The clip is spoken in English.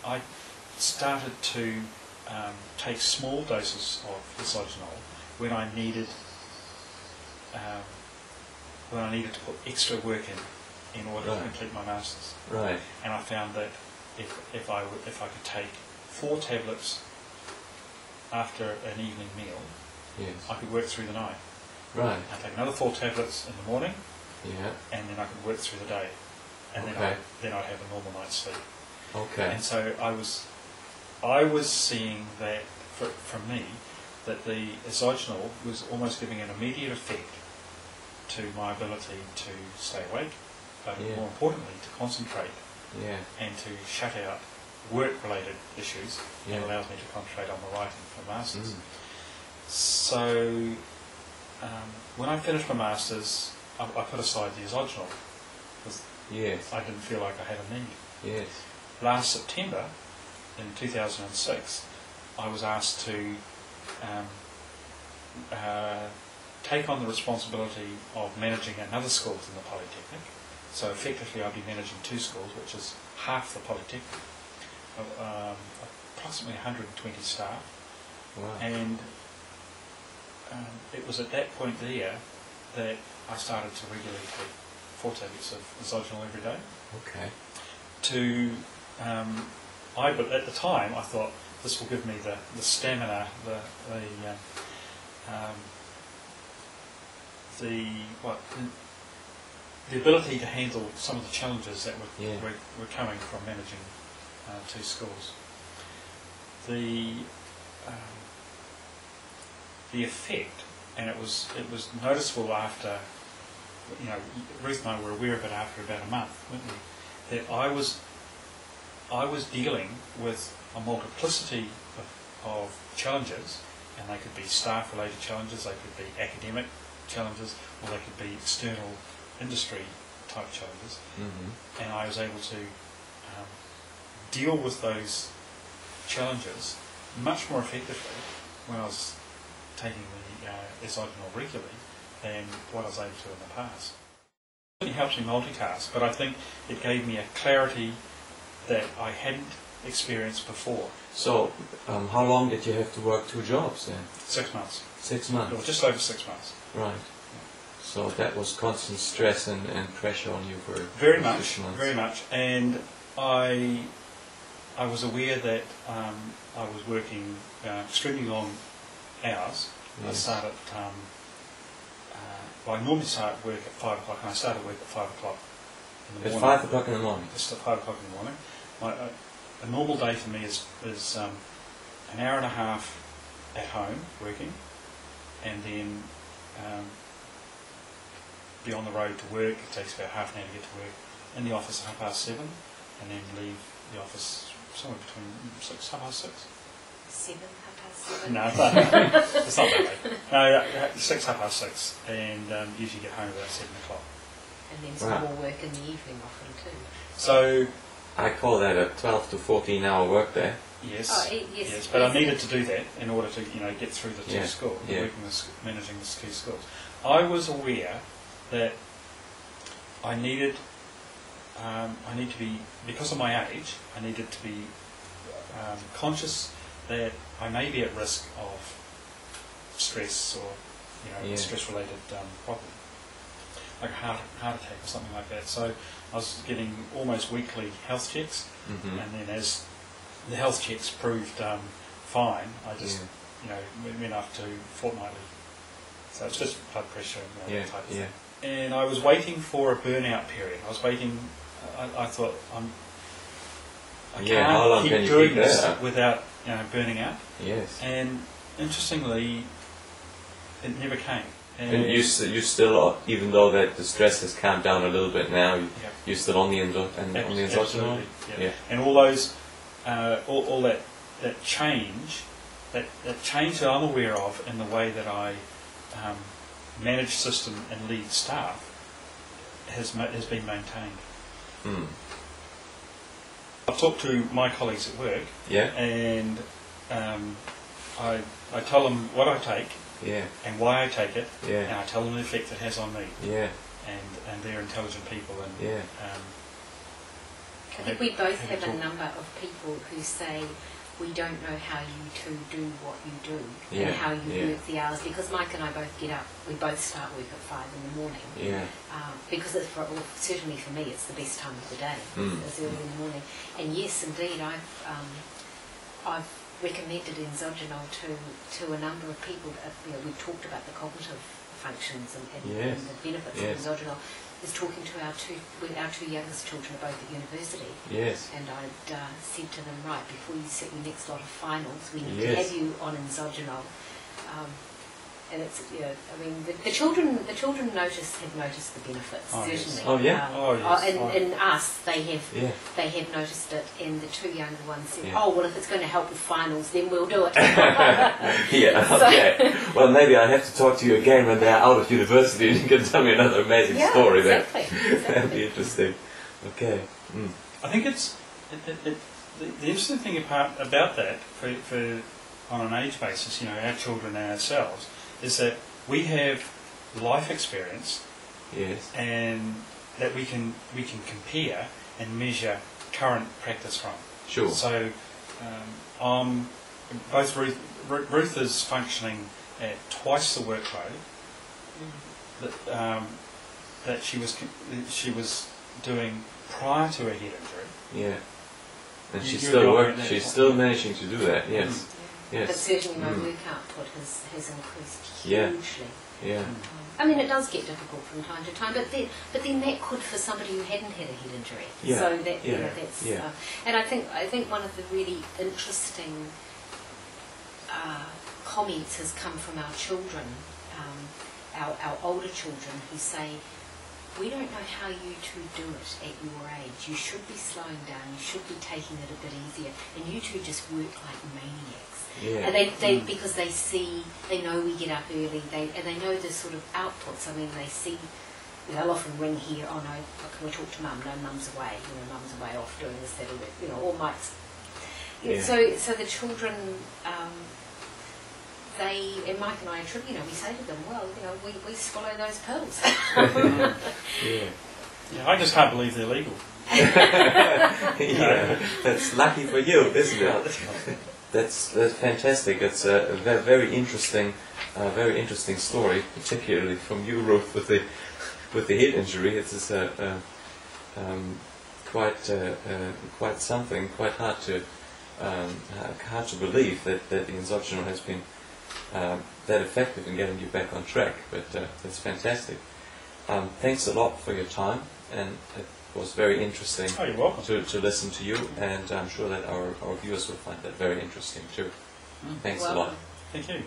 I started to take small doses of Enzogenol when I needed to put extra work in order to complete my masters. Right. And I found that if I could take 4 tablets after an evening meal, I could work through the night. Right. I'd take another 4 tablets in the morning, and then I could work through the day, and then I'd have a normal night's sleep. Okay. And so I was seeing that from me that the Enzogenol was almost giving an immediate effect to my ability to stay awake, but more importantly to concentrate and to shut out work-related issues, and allows me to concentrate on the writing for masters. So when I finished my masters, I put aside the Enzogenol because I didn't feel like I had a need. Last September, in 2006, I was asked to take on the responsibility of managing another school in the Polytechnic. So effectively I'd be managing 2 schools, which is half the Polytechnic, approximately 120 staff. Wow. And it was at that point there that I started to regularly take 4 tablets of Enzogenol every day. Okay. At the time I thought this will give me the stamina, the ability to handle some of the challenges that were coming from managing 2 schools. The effect, and it was noticeable after, Ruth and I were aware of it after about a month, weren't we? That I was dealing with a multiplicity of challenges, and they could be staff-related challenges, they could be academic challenges, or they could be external industry-type challenges. And I was able to deal with those challenges much more effectively when I was taking the Enzogenol regularly than what I was able to in the past. It helps me multitask, but I think it gave me a clarity that I hadn't experienced before. So, how long did you have to work 2 jobs then? 6 months. 6 months? Or just over 6 months. Right. So that was constant stress and pressure on you for very 6 much, months. very much. And I was aware that I was working extremely long hours. I started. I normally start work at 5 o'clock, and I started work at 5 o'clock in the morning. At 5 o'clock in the morning? Just at 5 o'clock in the morning. A normal day for me is an hour and a half at home working, and then be on the road to work. It takes about half an hour to get to work. In the office at 7:30, and then leave the office somewhere between 6, 6:30. 7, 7:30? No, it's not that late. No, 6, 6:30, and usually get home about 7 o'clock. And then some more work in the evening often too. So I call that a 12 to 14-hour work day. Yes, yes, but I needed to do that in order to get through the 2 schools, managing the 2 schools. I was aware that I need to be, because of my age, I needed to be conscious that I may be at risk of stress or stress-related problem, like a heart attack or something like that. So I was getting almost weekly health checks, and then as the health checks proved fine, I just went up to fortnightly. So it's just blood pressure and that type of thing. And I was waiting for a burnout period. I was waiting. I thought I can't keep doing this without burning out. Yes. And interestingly, it never came. And you still, even though that the stress has calmed down a little bit now, you're still on the Enzogenol? Yeah. And all those, all that change, that change that I'm aware of in the way that I manage system and lead staff has been maintained. I've talked to my colleagues at work, and I tell them what I take, and why I take it, and I tell them the effect it has on me. And they're intelligent people, and I think we both have a number of people people who say, we don't know how you two do what you do Yeah, and how you yeah. work the hours, because Mike and I both get up, we both start work at 5 in the morning. Yeah. Because it's certainly for me, it's the best time of the day, it's early in the morning. And yes, indeed, I've recommended Enzogenol to a number of people. We've talked about the cognitive functions and Yes. the benefits Yes. of Enzogenol. Is talking to our two youngest children are both at university. Yes. And I'd said to them, right, before you set your next lot of finals, we need Yes. to have you on Enzogenol. And it's, I mean, the children have noticed the benefits, Oh, yes. certainly. Oh, yeah? Oh, yes. And us, they Yeah. have noticed it, and the two younger ones said, Yeah. oh, well, if it's going to help with finals, then we'll do it. Yeah, okay. Well, maybe I'll have to talk to you again when they're out of university and you can tell me another amazing story there. Exactly. That'd be interesting. Okay. Mm. I think it's the interesting thing about that for on an age basis, our children and ourselves, is that we have life experience, Yes. and that we can compare and measure current practice from. Sure. So, both Ruth is functioning at twice the workload that she was doing prior to her head injury. Yeah. And You- she's you're still doing that. She's still managing to do that. Yes. Yes. But certainly my work output has increased Yeah. hugely. Yeah. I mean, it does get difficult from time to time, but then that could for somebody who hadn't had a head injury. Yeah. So that Yeah. that's Yeah. and I think one of the really interesting comments has come from our children, our older children, who say, we don't know how you two do it at your age. You should be slowing down. You should be taking it a bit easier, and you two just work like maniacs. Yeah. And they because they know we get up early, and they know the sort of outputs. I mean, they see, they'll often ring here, oh no, can we talk to mum? No, mum's away, mum's away off doing this, that, or or Mike's. Yeah. So the children, and Mike and I attribute, we say to them, well, we swallow those pills. Yeah. Yeah, I just can't believe they're legal. Yeah. That's lucky for you, isn't it? That's fantastic. It's a very interesting story, particularly from you, Ruth, with the head injury. It is quite something. Quite hard to believe that the Enzogenol has been that effective in getting you back on track. But that's fantastic. Thanks a lot for your time, and it was very interesting. Oh, you're welcome. To listen to you, and I'm sure that our viewers will find that very interesting too. Thanks a lot. Thank you.